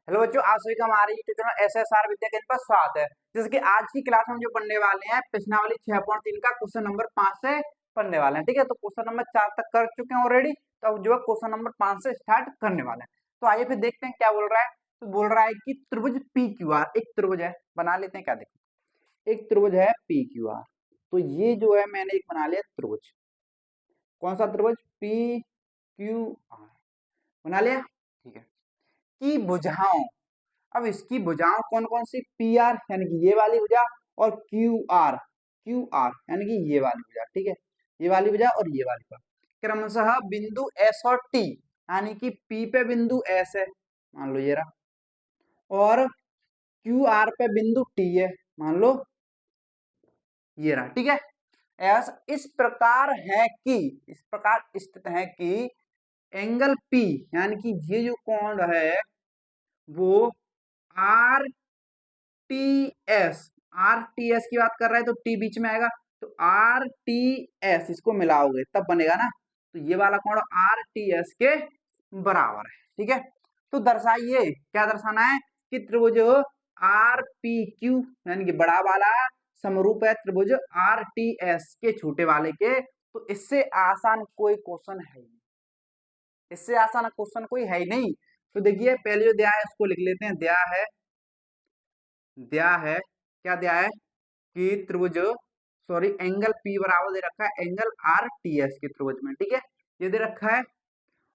Hello बच्चों, आप सभी का हमारे यूट्यूब चैनल एसएसआर विद्या केंद्र पर स्वागत है। जैसे कि आज की क्लास में हम जो पढ़ने वाले हैं प्रश्नावली 6.3 का क्वेश्चन नंबर 5 से पढ़ने वाले हैं। ठीक है, तो क्वेश्चन नंबर 4 तक कर चुके हैं ऑलरेडी। तो अब जो है क्वेश्चन नंबर 5 से स्टार्ट करने वाले हैं। तो आइए फिर देखते हैं क्या बोल रहा है। तो बोल रहा है कि त्रिभुज पी क्यू आर, एक त्रिभुज है, बना लेते हैं। क्या देखो, एक त्रिभुज है पी क्यू आर। तो ये जो है मैंने एक बना लिया त्रिभुज। कौन सा त्रिभुज? पी क्यू आर बना लिया। ठीक है, की भुजाओं, अब इसकी भुजाओं कौन कौन सी? पी आर यानी कि ये वाली भुजा, और क्यू आर यानी कि ये वाली भुजा। ठीक है, ये वाली भुजा और ये वाली भुजा क्रमशः बिंदु एस और टी, यानी कि पी पे बिंदु एस है, मान लो ये रहा, और क्यू आर पे बिंदु टी है, मान लो ये रहा। ठीक है, एस इस प्रकार है कि, इस प्रकार स्थित है कि एंगल पी यानी कि ये जो कोण है वो R T S, R T S की बात कर रहा है तो टी बीच में आएगा, तो आर टी एस इसको मिलाओगे तब बनेगा ना। तो ये वाला कोण आर टी एस के बराबर है। ठीक है, तो दर्शाइए, क्या दर्शाना है कि त्रिभुज आर पी क्यू यानी कि बड़ा वाला समरूप है त्रिभुज आर टी एस के छोटे वाले के। तो इससे आसान कोई क्वेश्चन है ही नहीं, इससे आसान क्वेश्चन कोई है ही नहीं। तो देखिए पहले जो दिया है उसको लिख लेते हैं। दिया है, क्या दिया है कि त्रिभुज, सॉरी एंगल P बराबर दे रखा है एंगल आर टी एस के त्रिभुज में। ठीक है, ये दे रखा है,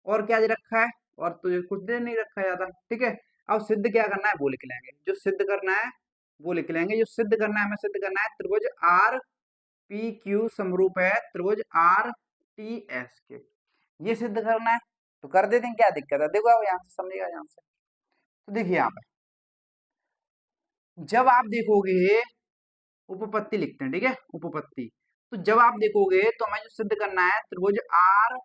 और क्या दे रखा है, और तो ये कुछ दे नहीं रखा है ज्यादा। ठीक है, अब सिद्ध क्या करना है वो लिख लेंगे, जो सिद्ध करना है वो लिख लेंगे। जो सिद्ध करना है, हमें सिद्ध करना है त्रिभुज आर पी क्यू समरूप है त्रिभुज आर टी एस के, ये सिद्ध करना है। तो कर देते हैं, क्या दिक्कत है। देखो अब यहाँ से समझेगा, यहाँ से तो देखिए यहाँ पे जब आप देखोगे, उपपत्ति लिखते हैं। ठीक है, उपपत्ति, तो जब आप देखोगे तो हमें जो सिद्ध करना है त्रिभुज आर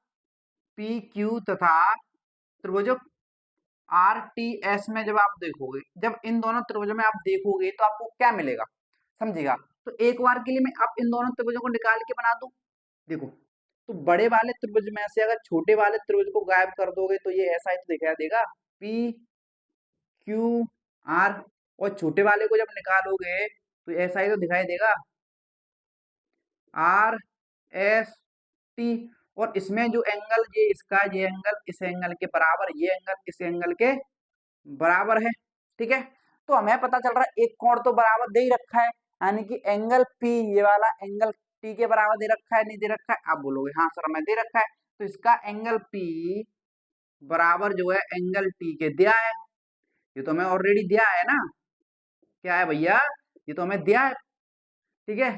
पी क्यू तथा त्रिभुज आर टी एस में जब आप देखोगे, जब इन दोनों त्रिभुजों में आप देखोगे तो आपको क्या मिलेगा, समझिएगा। तो एक बार के लिए मैं आप इन दोनों त्रिभुजों को निकाल के बना दूं। देखो, तो बड़े वाले त्रिभुज में से अगर छोटे वाले त्रिभुज को गायब कर दोगे तो ये ऐसा ही तो दिखाई देगा, पी क्यू आर, और छोटे वाले को जब निकालोगे तो ऐसा ही तो दिखाई देगा, आर एस टी। और इसमें जो एंगल ये इसका, ये एंगल इस एंगल के बराबर, ये एंगल इस एंगल के बराबर है। ठीक है, तो हमें पता चल रहा है एक कोण तो बराबर दे ही रखा है, यानी कि एंगल पी, ये वाला एंगल टी के बराबर दे रखा है, नहीं दे रखा है? आप बोलोगे हाँ सर हमें दे रखा है। तो इसका एंगल पी बराबर जो है एंगल टी के दिया है, ये तो हमें ऑलरेडी दिया है ना। क्या है भैया, ये तो हमें दिया है। ठीक है,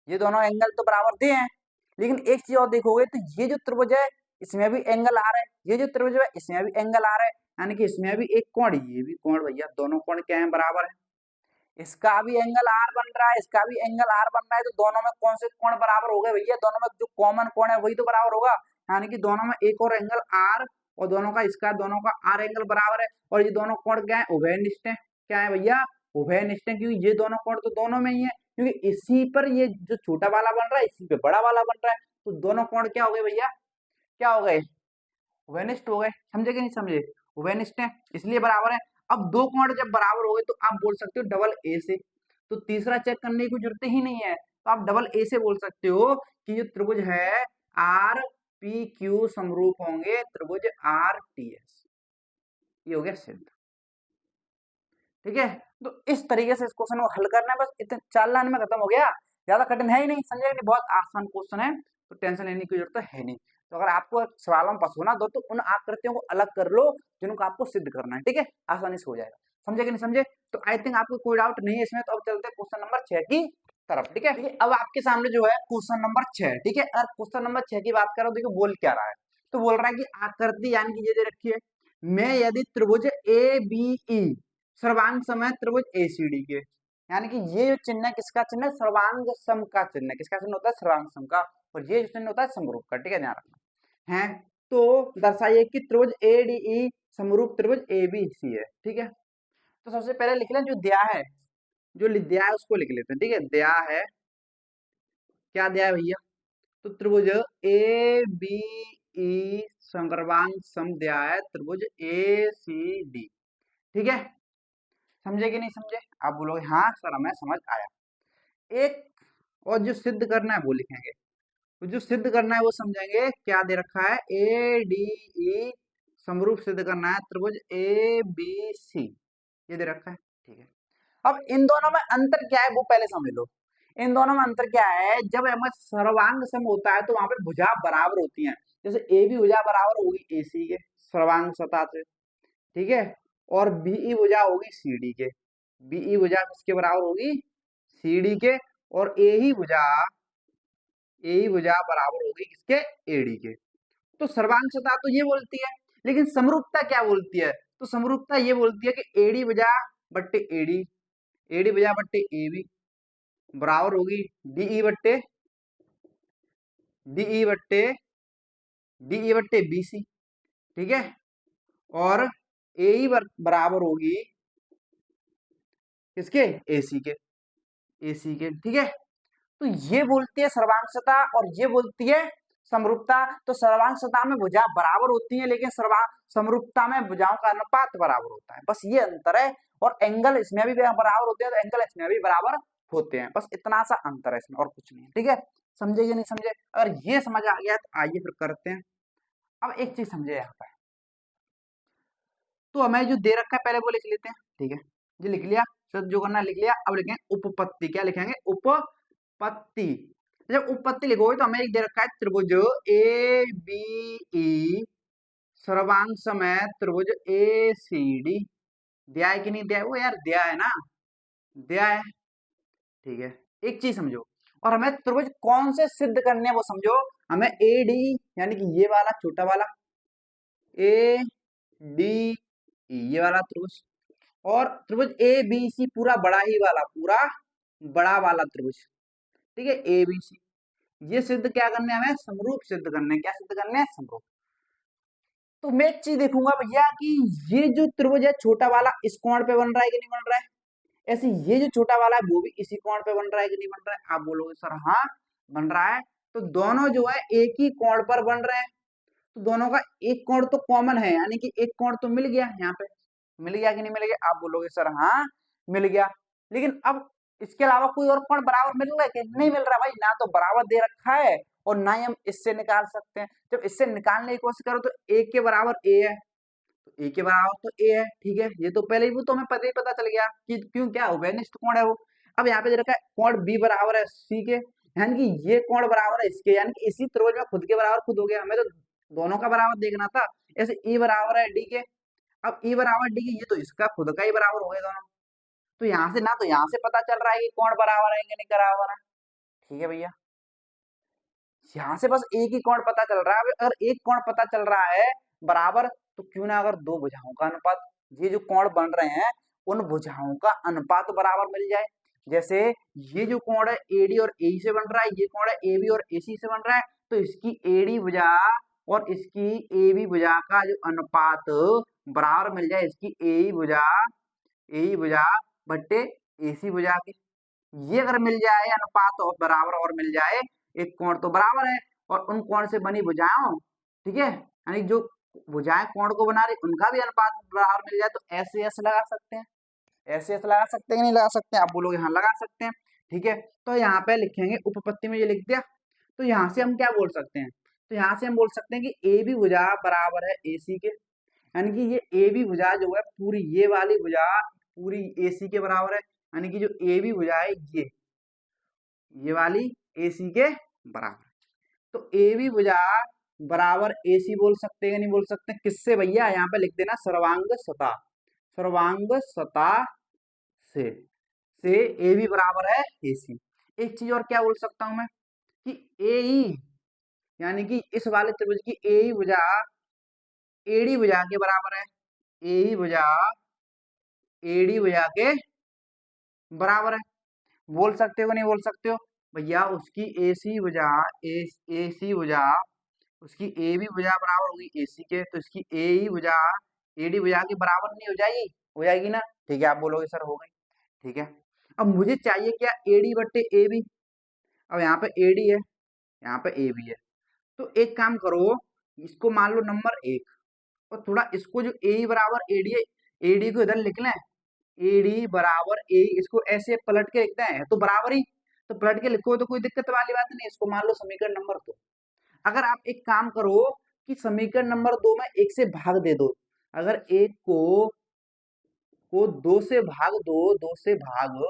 ये दोनों एंगल तो बराबर दे हैं, लेकिन एक चीज और देखोगे तो ये जो त्रिभुज है इसमें भी एंगल आ रहा है, ये जो त्रिभुज है इसमें भी एंगल आ रहा है, यानी कि इसमें भी एक कोण, ये भी कोण भैया, दोनों कोण क्या है, बराबर है। इसका भी एंगल आर बन रहा है, इसका भी एंगल आर बन रहा है, तो दोनों में कौन से कोण बराबर हो गए भैया? दोनों में जो कॉमन कोण है वही तो बराबर होगा, यानी कि दोनों में एक और एंगल आर, और दोनों का इसका, दोनों का आर एंगल बराबर है। और ये दोनों कोण क्या है? उभयनिष्ठ है। क्या है भैया? उभयनिष्ठ है, क्योंकि ये दोनों कोण तो दोनों में ही है, क्योंकि इसी पर ये जो छोटा वाला बन रहा है इसी पे बड़ा वाला बन रहा है, तो दोनों कोण क्या हो गए भैया? क्या हो गए? उभयनिष्ठ हो गए। समझे कि नहीं समझे? उभयनिष्ठ है इसलिए बराबर है। अब दो कोण जब बराबर हो गए तो आप बोल सकते हो डबल ए से, तो तीसरा चेक करने की कोई जरूरत ही नहीं है, तो आप डबल ए से बोल सकते हो कि जो त्रिभुज है आर पी क्यू समरूप होंगे त्रिभुज आर टी एस। ये हो गया सिद्ध। ठीक है, तो इस तरीके से इस क्वेश्चन को हल करना है, बस इतने 4 लाइन में खत्म हो गया, ज्यादा कठिन है ही नहीं, समझे नहीं, बहुत आसान क्वेश्चन है, तो टेंशन लेने की जरूरत है नहीं। तो अगर आपको सवालों में फंसोना दो तो उन आकृतियों को अलग कर लो जिनको आपको सिद्ध करना है। ठीक है, आसानी से हो जाएगा। समझे कि नहीं समझे? तो आई थिंक आपको कोई डाउट नहीं है इसमें। तो अब चलते हैं क्वेश्चन नंबर 6 की तरफ। ठीक है, अब आपके सामने जो है क्वेश्चन नंबर 6। ठीक है, अगर क्वेश्चन नंबर 6 की बात करो, देखो बोल क्या रहा है, तो बोल रहा है कि आकृति यानी कि ये दे रखी है, मैं यदि त्रिभुज ए बी ई सर्वांग सम है त्रिभुज एसीडी के, यानी कि ये जो चिन्ह है किसका चिन्ह है? सर्वांग सम का चिन्ह है। किसका चिन्ह होता है? सर्वांग सम का। और ये जो चिन्ह होता है समरूप का। ठीक है, ध्यान रखना है। तो दर्शाइए कि त्रिभुज ए डी ई समरूप त्रिभुज ए बी सी है। ठीक है, तो सबसे पहले लिख लें जो दिया है, जो दिया है उसको लिख लेते हैं। ठीक है, दिया है, क्या दिया है भैया? तो त्रिभुज ए बी ई सर्वांग सम दिया है त्रिभुज ए सी डी। ठीक है, समझे कि नहीं समझे? आप बोलोगे हाँ सर हमें समझ आया। एक और जो सिद्ध करना है वो लिखेंगे, तो जो सिद्ध करना है वो समझेंगे। क्या दे रखा है? ए डी ई समरूप सिद्ध करना है त्रिभुज ए बी सी, ये दे रखा है। ठीक है, अब इन दोनों में अंतर क्या है वो पहले समझ लो। इन दोनों में अंतर क्या है? जब हमें सर्वांग सम होता है तो वहां पे भुजा बराबर होती हैं। जैसे ए बी भुजा बराबर होगी ए सी के सर्वांग सतह से, ठीक है, और बीई भुजा होगी सीडी के। बीई भुजा किसके बराबर होगी? सीडी के। और ए ही भुजा बराबर होगी किसके? एडी के। तो सर्वांग सतह तो ये बोलती है, लेकिन समरूपता क्या बोलती है? तो समरूपता ये बोलती है कि एडी भुजा बट्टे एडी, एडी भुजा बट्टे एबी बराबर होगी डीई बट्टे डीई बट्टे डीई बट्टे बीसी, ठीक है, और ए बराबर होगी किसके? एसी के, एसी के, ठीक है। तो ये बोलती है सर्वांशता और ये बोलती है समरूपता। तो सर्वांशता में भुजा बराबर होती है, लेकिन समरूपता में भुजाओं का अनुपात बराबर होता है, बस ये अंतर है। और एंगल इसमें भी बराबर होते हैं, तो एंगल इसमें भी बराबर होते हैं, बस इतना सा अंतर है इसमें, और कुछ नहीं है। ठीक है, समझे कि नहीं समझे? अगर ये समझ आ गया तो आइए फिर करते हैं। अब एक चीज समझे यहाँ पे, तो हमें जो दे रखा है पहले वो लिख लेते हैं। ठीक है, ये लिख लिया, फिर जो करना लिख लिया। अब लिखेंगे उपपत्ति। क्या लिखेंगे? उपपत्ति। जब उपपत्ति लिखोगे तो हमें एक दे रखा है त्रिभुज ए बी ई सर्वांग समय त्रिभुज ए सी डी। दिया है कि नहीं दिया है? वो यार दिया है ना, दिया है। ठीक है, एक चीज समझो, और हमें त्रिभुज कौन से सिद्ध करने हैं वो समझो। हमें ए डी यानी कि ये वाला छोटा वाला ए डी ये वाला त्रिभुज, और त्रिभुज ए बी सी पूरा बड़ा ही वाला, पूरा बड़ा वाला त्रिभुज, ठीक है, ए बी सी। ये सिद्ध क्या करने हैं? हमें समरूप सिद्ध करने हैं। क्या सिद्ध करने हैं? समरूप। तो मैं एक चीज देखूंगा भैया कि ये जो त्रिभुज है छोटा वाला इस कोण पे बन रहा है कि नहीं बन रहा है, ऐसे ये जो छोटा वाला है वो भी इसी कोण पे बन रहा है कि नहीं बन रहा है? आप बोलोगे सर हाँ बन रहा है। तो दोनों जो है एक ही कोण पर बन रहे हैं, तो दोनों का एक कोण तो कॉमन है, यानी कि एक कोण तो मिल गया यहाँ पे। मिल गया कि नहीं मिल गया? आप बोलोगे सर हाँ मिल गया। लेकिन अब इसके अलावा कोई और कोण बराबर मिल रहा है कि नहीं मिल रहा? भाई ना तो बराबर दे रखा है और ना ही हम इससे निकाल सकते हैं। जब इससे निकालने की कोशिश करो तो एक के बराबर ए है, तो ए के बराबर तो ए है, ठीक है, ये तो पहले ही वो तो हमें पता ही पता चल गया कि क्यों, क्या उभयनिष्ठ कोण है वो। अब यहाँ पे दे रखा है कोण बी बराबर है सी के, यानी कि ये कोण बराबर है इसके, यानी कि इसी त्रिभुज में खुद के बराबर खुद हो गया। हमें तो दोनों का बराबर देखना था। ऐसे ई बराबर है डी के, अब ई बराबर डी के, ये तो इसका खुद का ही बराबर हो गया दोनों। तो यहाँ से ना तो यहाँ से पता चल रहा है कि कोण बराबर है कि नहीं बराबर है, ठीक है भैया। यहाँ से बस एक ही कोण पता चल रहा है। अगर एक कोण पता चल रहा है बराबर, तो क्यों ना अगर दो भुजाओं का अनुपात, ये जो कोण बन रहे हैं उन भुजाओं का अनुपात बराबर मिल जाए। जैसे ये जो कोण है एडी और एई से बन रहा है, ये कोण है एबी और एसी से बन रहा है, तो इसकी एडी भुजा और इसकी एबी भुजा का जो अनुपात बराबर मिल जाए, इसकी एई भुजा बट्टे एसी भुजा के, ये अगर मिल जाए अनुपात और बराबर और मिल जाए, एक कोण तो बराबर है और उन कोण से बनी भुजाओं, ठीक है, यानी जो भुजाएं कोण को बना रही उनका भी अनुपात बराबर मिल जाए, तो ऐसे ऐसे लगा सकते हैं। ऐसे ऐसे लगा सकते हैं कि नहीं लगा सकते? आप बोलोगे हाँ लगा सकते हैं। ठीक है, तो यहाँ पे लिखेंगे उपपत्ति में ये लिख दिया। तो यहाँ से हम क्या बोल सकते हैं? तो यहाँ से हम बोल सकते हैं कि ए बी भुजा बराबर है ए सी के, यानी कि ये ए बी भुजा जो है पूरी ये वाली भुजा पूरी ए सी के बराबर है, यानी कि जो ए बी भुजा है ये वाली ए सी के बराबर। तो ए बी भुजा बराबर ए सी बोल सकते हैं नहीं बोल सकते? किससे भैया? यहाँ पे लिख देना सर्वांग सतह, सर्वांग सतह से ए बी बराबर है ए सी। एक चीज और क्या बोल सकता हूं मैं कि ए ई यानी कि इस वाले त्रिभुज की ए ई भुजा एडी भुजा के बराबर है, ए ई भुजा एडी भुजा के बराबर है। बोल सकते हो नहीं बोल सकते हो? भैया उसकी एसी भुजा एसी भुजा उसकी ए बी भुजा बराबर होगी एसी के, तो इसकी ए ई भुजा एडी भुजा के बराबर नहीं हो जाएगी? हो जाएगी ना, ठीक है। आप बोलोगे सर हो गई, ठीक है। अब मुझे चाहिए क्या? एडी बट्टे ए बी। अब यहाँ पे एडी है, यहाँ पे ए बी है, तो एक काम करो, इसको मान लो नंबर 1 और थोड़ा इसको जो ए बराबर एडी है एडी को इधर लिख लें, एडी बराबर ए, इसको ऐसे पलट के लिखते हैं तो बराबर ही, तो पलट के लिखो तो कोई दिक्कत वाली बात नहीं, इसको मान लो समीकरण नंबर 2। अगर आप एक काम करो कि समीकरण नंबर 2 में 1 से भाग दे दो, अगर 1 को 2 से भाग दो, 2 से भाग,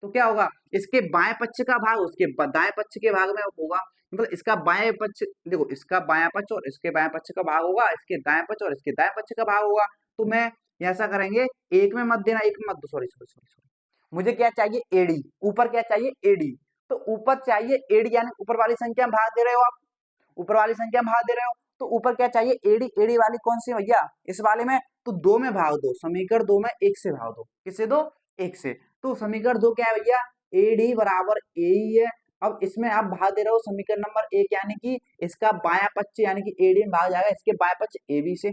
तो क्या होगा, इसके बाएं पक्ष का भाग उसके दाएं पक्ष के भाग में होगा, मतलब इसका बाएं पक्ष, देखो इसका बायां पक्ष और इसके बाएं पक्ष का भाग होगा, इसके दाएं पक्ष और इसके दाएं पक्ष का भाग होगा। तो मैं ऐसा करेंगे, एक में मत देना, एक में मत दो, सॉरी सॉरी सॉरी सॉरी, मुझे क्या चाहिए एडी, ऊपर क्या चाहिए एडी, तो ऊपर चाहिए एडी, यानी ऊपर वाली संख्या में भाग दे रहे हो आप, ऊपर वाली संख्या में भाग दे रहे हो, तो ऊपर क्या चाहिए एडी, एडी वाली कौन सी भैया, इस वाले में, तो 2 में भाग दो, समीकरण 2 में 1 से भाग दो, किससे दो, 1 से, तो समीकरण 2 क्या है भैया, एडी बराबर ए ही है। अब इसमें आप भाग दे रहे हो समीकरण नंबर 1, यानी कि इसका बायां पक्ष यानी कि एडी में भाग जाएगा इसके बायां पक्ष ए बी से,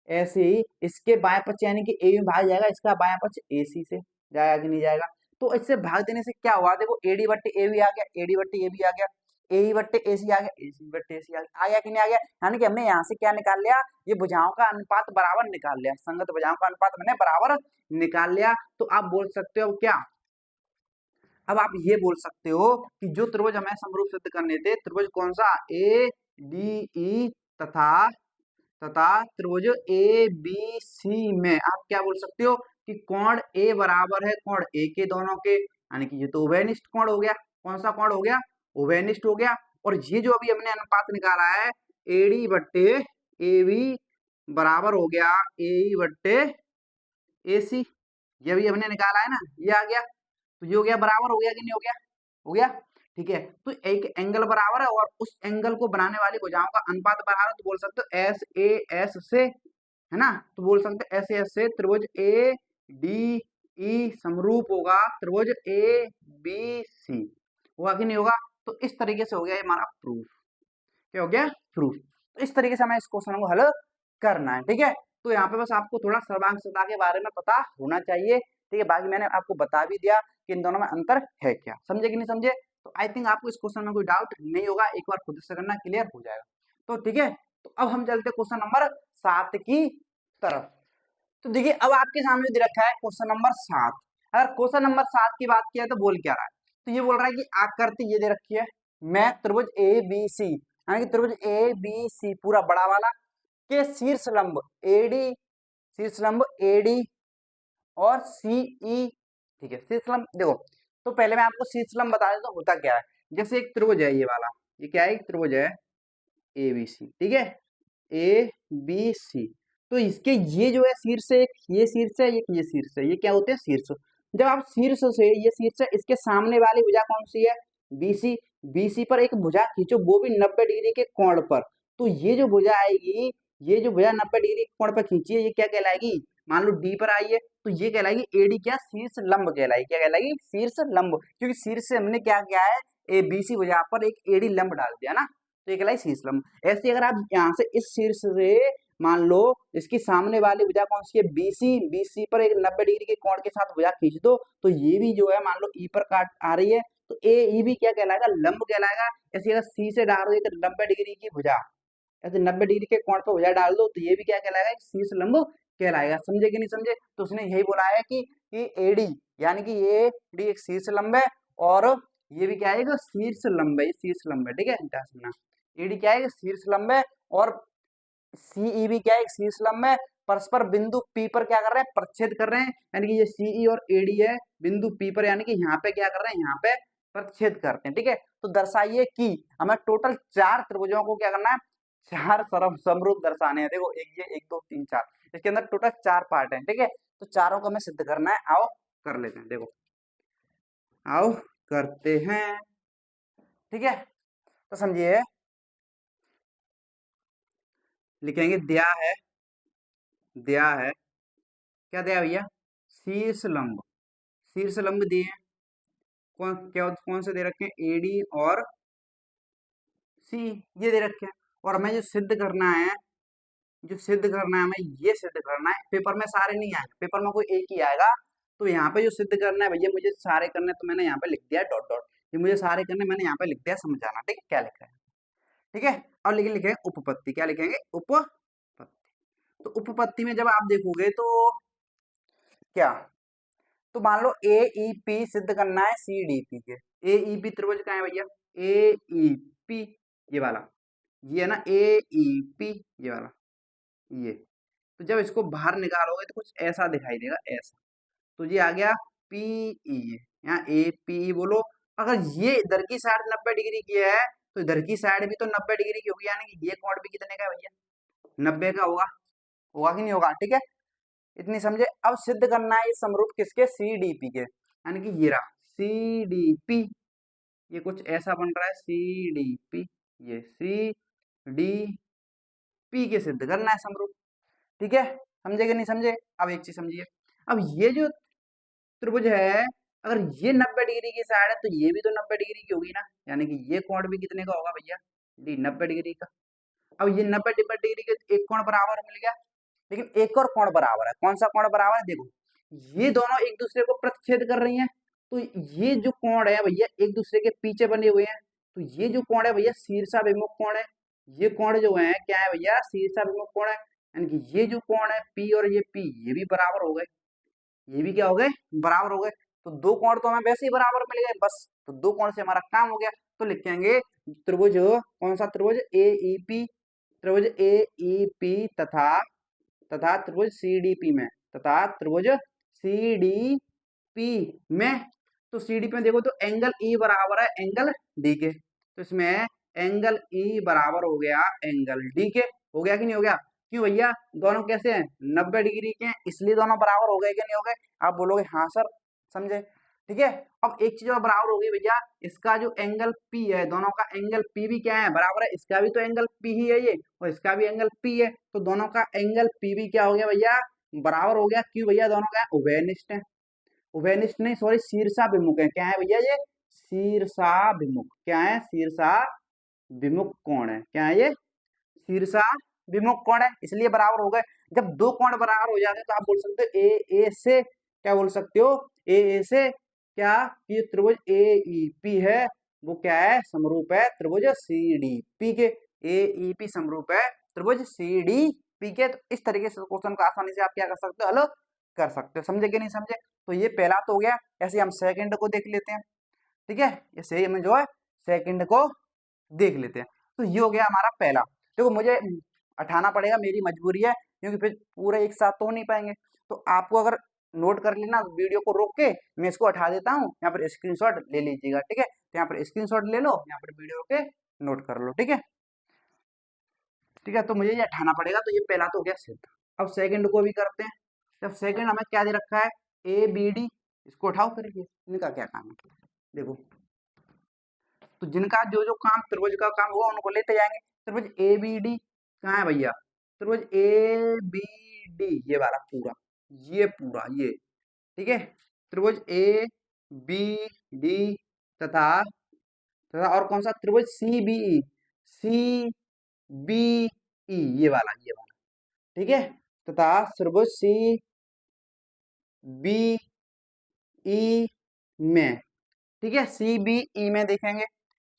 ऐसे ही इसके बाएं पक्ष यानी कि ए में भाग जाएगा इसका बायां पक्ष ए सी से, जाएगा कि नहीं जाएगा, तो इससे भाग देने से क्या हुआ, देखो एडी बट्टे ए भी आ गया, एडी बट्टे ए भी आ गया, ए बट्टे ए सी आ गया, ए सी बट्टे ए सी आ गया कि नहीं आ गया, यानी कि हमने यहाँ से क्या निकाल लिया, ये भुजाओं का अनुपात बराबर निकाल लिया, संगत भुजाओं का अनुपात मैंने बराबर निकाल लिया। तो आप बोल सकते हो क्या, अब आप ये बोल सकते हो कि जो त्रिभुज हमें समरूप सिद्ध करने थे, त्रिभुज कौन सा, ए डी ई तथा त्रिभुज ए बी सी में आप क्या बोल सकते हो कि कोण ए बराबर है कोण ए के दोनों के, यानी कि ये तो उभयनिष्ठ कोण हो गया, कौन सा कोण हो गया, उभयनिष्ठ हो गया। और ये जो अभी हमने अनुपात निकाला है एडी बट्टे ए बी बराबर हो गया ए बट्टे ए सी, ये भी हमने निकाला है ना, ये आ गया, तो ये हो गया बराबर, हो गया कि नहीं हो गया, हो गया, ठीक है। तो एक एंगल बराबर है और उस एंगल को बनाने वाली भुजाओं का अनुपात बराबर है, तो बोल सकते हो एस ए एस से, है ना, तो बोल सकते हैं एस ए एस से त्रिभुज ए डी ई समरूप होगा त्रिभुज ए बी सी, होगा कि नहीं होगा। तो इस तरीके से हो गया ये हमारा प्रूफ, क्या हो गया, प्रूफ। तो इस तरीके से हमें इस क्वेश्चन को हल करना है, ठीक है। तो यहाँ पे बस आपको थोड़ा सर्वांकता के बारे में पता होना चाहिए, ठीक है, बाकी मैंने आपको बता भी दिया कि इन दोनों में अंतर है क्या, समझे कि नहीं समझे। तो आई थिंक आपको इस क्वेश्चन में कोई डाउट नहीं होगा, एक बार खुद से करना क्लियर हो जाएगा। तो ठीक है, तो अब हम चलते क्वेश्चन नंबर 7 की तरफ। तो देखिए अब आपके सामने दे रखा है क्वेश्चन नंबर 7। अगर क्वेश्चन नंबर 7 की बात किया तो बोल क्या रहा है, तो ये बोल रहा है कि आकृति ये दे रखी है, मैं त्रिभुज ए बी सी, यानी कि त्रिभुज ए बी सी पूरा बड़ा वाला के शीर्ष लंब एडी, शीर्ष लंब एडी और सीई, ठीक है, शीर्ष लंब देखो, तो पहले मैं आपको शीर्ष लंब बता देता हूँ होता क्या है। जैसे एक त्रिभुज है ये वाला, ये क्या है, एक त्रिभुज है ए बी सी, ठीक है, ए बी सी, तो इसके ये जो है शीर्ष है, ये शीर्ष है, ये शीर्ष है, ये क्या होते हैं शीर्ष। जब आप शीर्ष से, ये शीर्ष है, इसके सामने वाली भुजा कौन सी है, बीसी, बीसी पर एक भुजा खींचो वो भी 90 डिग्री के कोण पर, तो ये जो भुजा आएगी, ये जो भुजा 90 डिग्री कोण पर खींची है, ये क्या कहलाएगी, मान लो डी पर आई है, तो ये कहलाएगी एडी, क्या शीर्ष लंब कहलाएगी, क्या कहलाएगी, शीर्ष लंब, क्योंकि शीर्ष से हमने क्या किया है, ए बीसी भुजा पर एक एडी लंब डाल दिया ना, तो ये कहलाई शीर्ष लंब। ऐसे अगर आप यहाँ से इस शीर्ष से मान लो इसकी सामने वाली भुजा कौन सी है, बीसी, बीसी पर एक 90 डिग्री के कोण के साथ भुजा खींच दो, तो ये भी जो है मान लो ई पर काट आ रही है, तो ए ई भी क्या कहलाएगा, लंब कहलाएगा। ऐसे अगर सी से डाल दो 90 डिग्री की भुजा, ऐसे 90 डिग्री के कोण पर भुजा डाल दो, तो ये भी क्या कहलाएगा, शीर्ष लंब कहलाएगा, समझे कि नहीं समझे। तो उसने यही बोला है कि एडी, यानी कि ये डी एक शीर्ष लंब है और ये भी क्या है, शीर्ष लंब है, शीर्ष लंब है, ठीक है, एडी क्या है, शीर्ष लंब है, और सीई भी क्या है, शीर्ष लंब है। परस्पर बिंदु पी पर क्या कर रहे हैं, प्रच्छेद कर रहे हैं, यानी कि ये सीई और एडी है बिंदु पी पर, यानी कि यहाँ पे क्या कर रहे हैं, यहाँ पे प्रच्छेद करते हैं, ठीक है। तो दर्शाइए कि हमें टोटल 4 त्रिभुजों को क्या करना है, 4 समरूप दर्शाने हैं। देखो एक ये 1 2 3 4, इसके अंदर टोटल 4 पार्ट है, ठीक है। तो चारों को हमें सिद्ध करना है, आओ कर लेते हैं, देखो आओ करते हैं, ठीक है। तो समझिए, लिखेंगे दिया है, दिया है, क्या दिया भैया, शीर्ष लंब, शीर्ष लंब दिए हैं, कौन से दे रखे हैं, एडी और सी, ये दे रखे हैं। और हमें जो सिद्ध करना है, जो सिद्ध करना है हमें ये सिद्ध करना है, पेपर में सारे नहीं आएंगे, पेपर में कोई एक ही आएगा। तो यहाँ पे जो सिद्ध करना है भैया, मुझे सारे करने, तो मैंने यहाँ पे लिख दिया डॉट डॉट, ये मुझे सारे करने, मैंने यहाँ पे लिख दिया समझाना, ठीक है, क्या लिखा है, ठीक है। और लेकिन लिखेंगे उपपत्ति, क्या लिखेंगे, उपपत्ति। तो उपपत्ति में जब आप देखोगे तो क्या? तो मान लो ए ई पी सिद्ध करना है सी डी पी के। ए ई पी त्रिभुज कहाँ है भैया? ए ई पी ये वाला, ये है ना ए ई पी ये वाला, ये। तो जब इसको बाहर निकालोगे तो कुछ ऐसा दिखाई देगा, ऐसा। तो ये आ गया पी ई, यहाँ ए पी ई बोलो। अगर ये इधर की साइड 90 डिग्री की है तो इधर की साइड भी तो 90 डिग्री की होगी, यानी कि ये कोण भी कितने का है भैया? 90 का होगा। होगा कि नहीं होगा? ठीक है, इतनी समझे। अब सिद्ध करना है ये समरूप किसके? सी डी पी के, यानी कि ये रहा सी डी पी। ये कुछ ऐसा बन रहा है सी डी पी, ये सी डी पी के सिद्ध करना है समरूप। ठीक है, समझे कि नहीं समझे? अब एक चीज समझिए, अब ये जो त्रिभुज है, अगर ये 90 डिग्री की साइड है तो ये भी तो 90 डिग्री की होगी ना, यानी कि ये कोण भी कितने का होगा भैया? डी 90 डिग्री का। अब ये 90 डिग्री के एक कोण बराबर मिल गया, लेकिन एक और कोण बराबर है। कौन सा कोण बराबर है? देखो, ये दोनों एक दूसरे को प्रतिच्छेद कर रही हैं, तो ये जो कोण है भैया एक दूसरे के पीछे बने हुए हैं, तो ये जो कोण है भैया शीर्षाभिमुख कोण है। ये कोण जो है क्या है भैया? शीर्षाभिमुख कोण है, यानी कि ये जो कोण है पी और ये पी, ये भी बराबर हो गए, ये भी क्या हो गए? बराबर हो गए। तो दो कोण तो हमें वैसे ही बराबर मिल गए बस, तो दो कोण से हमारा काम हो गया। तो लिखेंगे त्रिभुज, कौन सा त्रिभुज? ए ई पी, त्रिभुज ए ई पी तथा तथा त्रिभुज सी डी पी में, तथा त्रिभुज सी डी पी में। तो सी डी पी में देखो तो एंगल ई बराबर है एंगल डी के, तो इसमें एंगल ई बराबर हो गया एंगल डी के। हो गया कि नहीं हो गया? क्यों भैया? दोनों कैसे हैं? 90 डिग्री के हैं, इसलिए दोनों बराबर हो गए कि नहीं हो गए? आप बोलोगे हाँ सर, समझे। ठीक है, अब एक चीज और बराबर हो गई भैया, इसका जो एंगल पी है, दोनों का एंगल पी भी क्या है? बराबर है। इसका भी तो एंगल पी ही है ये, और इसका भी एंगल पी है, तो दोनों का एंगल पी भी क्या हो गया भैया? बराबर हो गया। क्यों भैया? दोनों का उभयनिष्ठ है, उभयनिष्ठ नहीं सॉरी शीर्षाभिमुख है। क्या है भैया? ये शीर्षाभिमुख। क्या है? शीर्षाभिमुख कोण है। क्या है ये? शीर्षाभिमुख कोण है, इसलिए बराबर हो गए। जब दो कोण बराबर हो जाते हैं तो आप बोल सकते हो ए ए से, क्या बोल सकते हो? ए ए से क्या? ये त्रिभुज ए ई पी है, वो क्या है? समरूप है त्रिभुज सी डी पी के। ए ई पी समरूप है त्रिभुज सी डी पी के। तो इस तरीके से क्वेश्चन को आसानी से आप क्या कर सकते हो? हल कर सकते हो। समझे कि नहीं समझे? तो ये पहला तो हो गया। ऐसे हम सेकंड को देख लेते हैं। ठीक है, ऐसे ही हमें जो है सेकंड को देख लेते हैं। तो ये हो गया हमारा पहला। देखो मुझे हटाना पड़ेगा, मेरी मजबूरी है, क्योंकि फिर पूरे एक साथ तो हो नहीं पाएंगे। तो आपको अगर नोट कर लेना, वीडियो को रोक के मैं इसको हटा देता हूँ, यहाँ पर स्क्रीनशॉट ले लीजिएगा। ठीक है, तो यहाँ पर स्क्रीनशॉट ले लो, यहाँ पर वीडियो के नोट कर लो। ठीक है, ठीक है, तो मुझे ये हटाना पड़ेगा। तो ये पहला तो हो गया सिद्ध। अब सेकंड को भी करते हैं। जब सेकंड हमें क्या दे रखा है? ए बी डी, इसको उठाओ करिए, इनका क्या काम है देखो। तो जिनका जो जो काम त्रिभुज का काम होगा उनको लेते जाएंगे। त्रिभुज ए बी डी कहाँ है भैया? त्रिभुज ए बी डी ये वाला पूरा, ये पूरा ये। ठीक है, त्रिभुज ए बी डी तथा तथा और कौन सा? त्रिभुज C B E, C B E ये वाला। ठीक है, तथा त्रिभुज सी बी ई में। ठीक है, सी बी ई में देखेंगे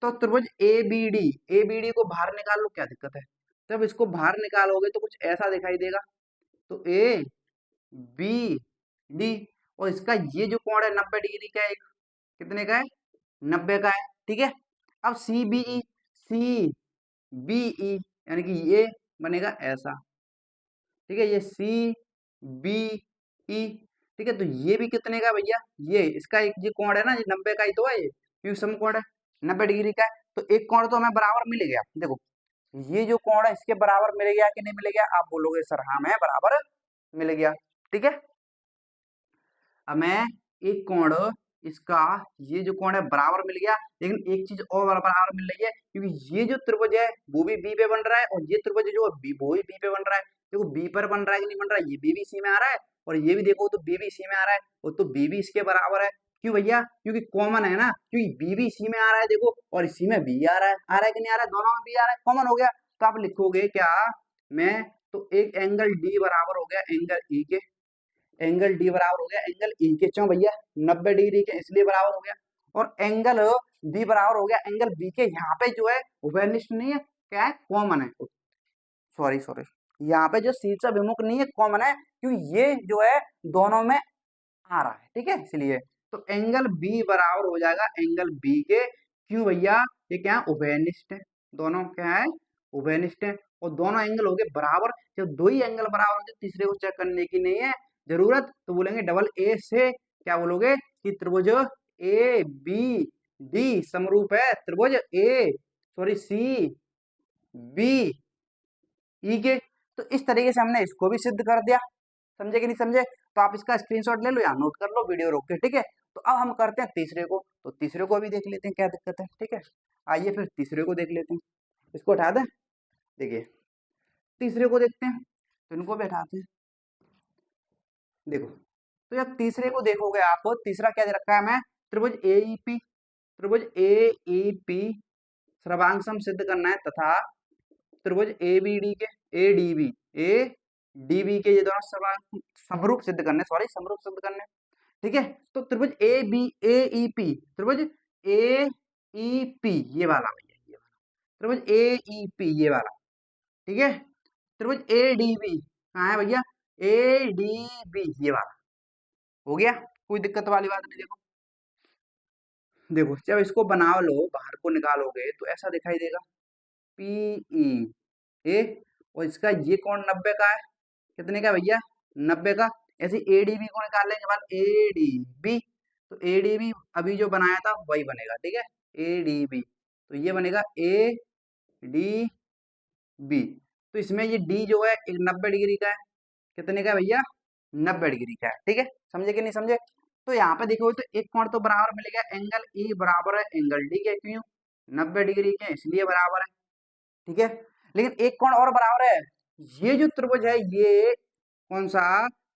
तो त्रिभुज ए बी डी को बाहर निकाल लो, क्या दिक्कत है? जब इसको बाहर निकालोगे तो कुछ ऐसा दिखाई देगा। तो ए बी डी, और इसका ये जो कोण है 90 डिग्री का है, एक कितने का है? 90 का है। ठीक है, अब सी बी ई यानी कि ये बनेगा ऐसा। ठीक है, ये सी बी ई। ठीक है, तो ये भी कितने का भैया? ये इसका एक ये कोण है ना, ये 90 का ही तो है, ये समकोण है, 90 डिग्री का है। तो एक कोण तो हमें बराबर मिल गया। देखो ये जो कोण है इसके बराबर मिल गया कि नहीं मिल गया? आप बोलोगे सर हाँ हमें बराबर मिल गया। ठीक है, हमें एक कोण इसका ये जो कोण है बराबर मिल गया, लेकिन एक चीज और बराबर मिल रही है, क्योंकि ये जो त्रिभुज है वो भी बी पे बन रहा है, और ये त्रिभुज जो वो भी बी पे बन रहा है। देखो बी पर बन रहा है कि नहीं बन रहा है? ये बी भी सी में आ रहा है, और ये भी देखो तो बी भी सी में आ रहा है, और तो बी भी इसके बराबर है। क्यों भैया? क्योंकि कॉमन है ना, क्योंकि बी भी सी में आ रहा है देखो, और इसी में बी आ रहा है कि नहीं आ रहा है? दोनों में बी आ रहा है, कॉमन हो गया। तो आप लिखोगे क्या? मैं तो एक एंगल डी बराबर हो गया एंगल ई के, एंगल डी बराबर हो गया एंगल ई के, क्यों भैया? 90 डिग्री के, इसलिए बराबर हो गया। और एंगल बी बराबर हो गया एंगल बी के। यहाँ पे जो है उभयनिष्ठ नहीं है, क्या है? कॉमन है। सॉरी सॉरी, यहाँ पे जो शीर्षाभिमुख नहीं है, कॉमन है, क्योंकि ये जो है दोनों में आ रहा है, ठीक है, इसलिए तो एंगल बी बराबर हो जाएगा एंगल बी के। क्यों भैया, ये क्या है, उभयनिष्ठ है, दोनों क्या है, उभयनिष्ठ है, और दोनों एंगल हो गए बराबर। जब दो ही एंगल बराबर होते तीसरे को चेक करने की नहीं है जरूरत, तो बोलेंगे डबल ए से क्या बोलोगे कि त्रिभुज ए बी डी समरूप है त्रिभुज ए सॉरी सी बी ई के। तो इस तरीके से हमने इसको भी सिद्ध कर दिया, समझे कि नहीं समझे। तो आप इसका स्क्रीनशॉट ले लो या नोट कर लो वीडियो रोक के, ठीक है। तो अब हम करते हैं तीसरे को, तो तीसरे को भी देख लेते हैं क्या दिक्कत है, ठीक है। आइए फिर तीसरे को देख लेते हैं, इसको उठा दें, देखिए तीसरे को देखते हैं, तो इनको भी हटाते हैं। देखो, तो जब तीसरे को देखोगे आप, तीसरा क्या दे रखा है हमें, त्रिभुज एईपी, त्रिभुज एईपी सर्वांग सिद्ध करना है तथा त्रिभुज एबीडी के एडीबी के ये दोनों सर्वांग समरूप सिद्ध करने, सॉरी समरूप सिद्ध करने, ठीक है। तो त्रिभुज A B A E P, त्रिभुज ए ई पी ये वाला भैया, ये वाला त्रिभुज ए ई पी ये वाला, ठीक है। त्रिभुज ए डी बी कहाँ है भैया, ए डी बी ये वाला हो गया, कोई दिक्कत वाली बात नहीं। देखो देखो जब इसको बनाओ लो, बाहर को निकालोगे तो ऐसा दिखाई देगा पीई ए, और इसका ये कोण 90 का है, कितने का भैया, 90 का। ऐसे एडीबी को निकाल लेंगे बाद एडीबी, तो एडीबी अभी जो बनाया था वही बनेगा, ठीक है, एडीबी, तो ये बनेगा ए डी बी। तो इसमें ये डी जो है एक 90 डिग्री का है, कितने का है भैया, 90 डिग्री का है, ठीक है, समझे कि नहीं समझे। तो यहाँ पे देखो तो एक कोण तो बराबर मिलेगा, एंगल ई बराबर है एंगल डी के, क्यों, 90 डिग्री के इसलिए बराबर है, ठीक है। लेकिन एक कोण और बराबर है, ये जो त्रिभुज है ये कौन सा,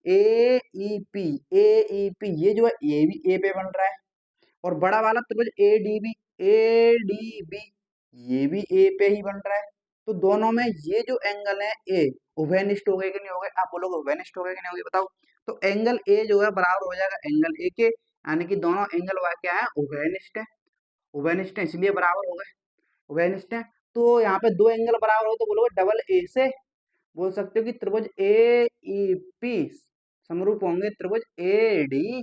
ए ई पी, ए ई पी ये जो है ये भी ए पे बन रहा है, और बड़ा वाला त्रिभुज ए डी बी ये भी ए पे ही बन रहा है। तो दोनों में ये जो एंगल है ए उभयनिष्ठ हो गए कि नहीं हो गए, आप बोलोगे उभयनिष्ठ हो गए कि नहीं हो गए, बताओ। तो एंगल ए जो है बराबर हो जाएगा एंगल ए के, यानी कि दोनों एंगल क्या है, उभयनिष्ठ है, उभयनिष्ठ है इसलिए बराबर हो गए, उभयनिष्ठ है। तो यहाँ पे दो एंगल बराबर हो तो बोलोगे डबल ए से बोल सकते हो कि त्रिभुज ए ई पी समरूप होंगे त्रिभुज ए डी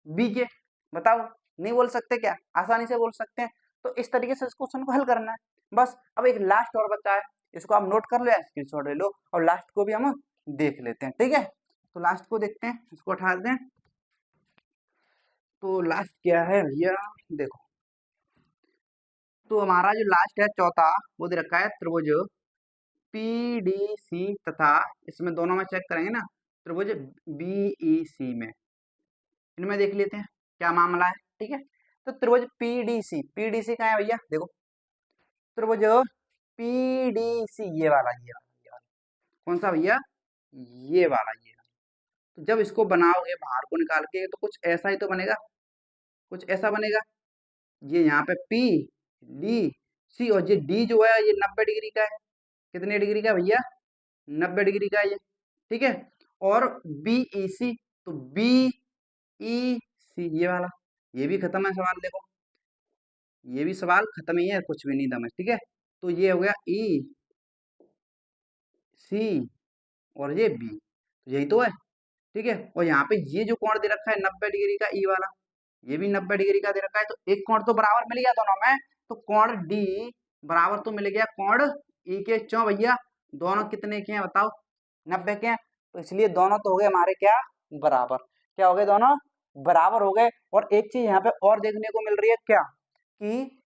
बी के, बताओ, नहीं बोल सकते क्या, आसानी से बोल सकते हैं। तो इस तरीके से इस क्वेश्चन को हल करना है बस। अब एक लास्ट और बचा है, इसको आप नोट कर लो या स्क्रीनशॉट ले लो, और लास्ट को भी हम देख लेते हैं, ठीक है। तो लास्ट को देखते हैं, इसको उठा दें। तो लास्ट क्या है भैया, देखो तो हमारा जो लास्ट है चौथा वो दे रखा है त्रिभुज पीडीसी तथा, इसमें दोनों में चेक करेंगे ना, त्रिभुज बीईसी में, इनमें देख लेते हैं क्या मामला है, ठीक है। तो त्रिभुज पीडीसी, पीडीसी कहाँ है भैया, देखो त्रिभुज पीडीसी ये वाला, ये वाला, ये वाला कौन सा भैया, ये वाला, ये वाला। तो जब इसको बनाओगे बाहर को निकाल के तो कुछ ऐसा ही तो बनेगा, कुछ ऐसा बनेगा, ये यहाँ पे पी डी सी, और ये डी जो है ये 90 डिग्री का है, कितने डिग्री का भैया, 90 डिग्री का ये, ठीक है। और बी ई सी, तो बी ई सी ये वाला, ये भी खत्म है सवाल, देखो ये भी सवाल खत्म ही है, कुछ भी नहीं दम है, ठीक है। तो ये हो गया ई सी और ये बी, तो यही तो है, ठीक है। और यहाँ पे ये जो कोण दे रखा है 90 डिग्री का ई वाला, ये भी 90 डिग्री का दे रखा है, तो एक कोण तो बराबर मिल गया दोनों में। तो कोण डी बराबर तो मिल गया कोण ई के, क्यों भैया, दोनों कितने के हैं बताओ, 90 के हैं, तो इसलिए दोनों तो हो गए हमारे क्या, बराबर, क्या हो गए, दोनों बराबर हो गए। और एक चीज यहाँ पे और देखने को मिल रही है क्या, कि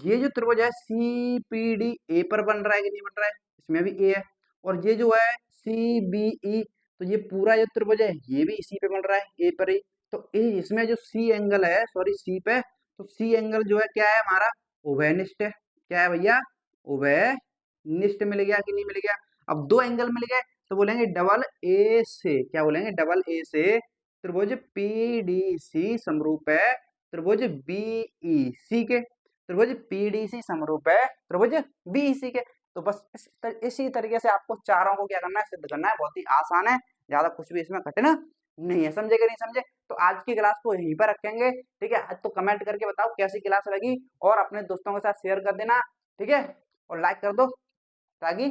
ये जो त्रिभुज है सी पी डी ए पर बन रहा है कि नहीं बन रहा है, इसमें भी ए है, और ये जो है सी बी ई, तो ये पूरा जो त्रिभुज है ये भी इसी पे बन रहा है, ए पर ही। तो इसमें जो सी एंगल है, सॉरी सी पे, तो सी एंगल जो है क्या है हमारा, उभयनिष्ठ है, क्या है भैया, उभयनिष्ठ मिल गया कि नहीं मिल गया। अब दो एंगल मिल गए तो बोलेंगे डबल ए से, क्या बोलेंगे, डबल ए से त्रिभुज पी डी सी समरूप है त्रिभुज बीई सी के, त्रिभुज पीडीसी समरूप है त्रिभुज बीईसी के। तो बस इसी तरीके से आपको चारों को क्या करना है, सिद्ध करना है, बहुत ही आसान है, ज्यादा कुछ भी इसमें कठिन नहीं है, समझे कि नहीं समझे। तो आज की क्लास को यहीं पर रखेंगे, ठीक है। तो कमेंट करके बताओ कैसी क्लास लगी, और अपने दोस्तों के साथ शेयर कर देना, ठीक है, और लाइक कर दो ताकि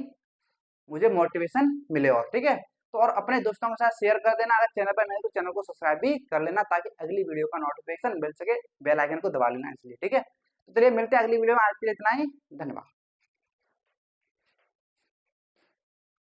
मुझे मोटिवेशन मिले, और ठीक है। तो और अपने दोस्तों के साथ शेयर कर देना। अगर चैनल पर नहीं तो चैनल को सब्सक्राइब भी कर लेना, ताकि अगली वीडियो का नोटिफिकेशन मिल सके, बेल आइकन को दबा लेना इसलिए, ठीक है। तो चलिए मिलते हैं अगली वीडियो में, आज के लिए इतना ही, धन्यवाद।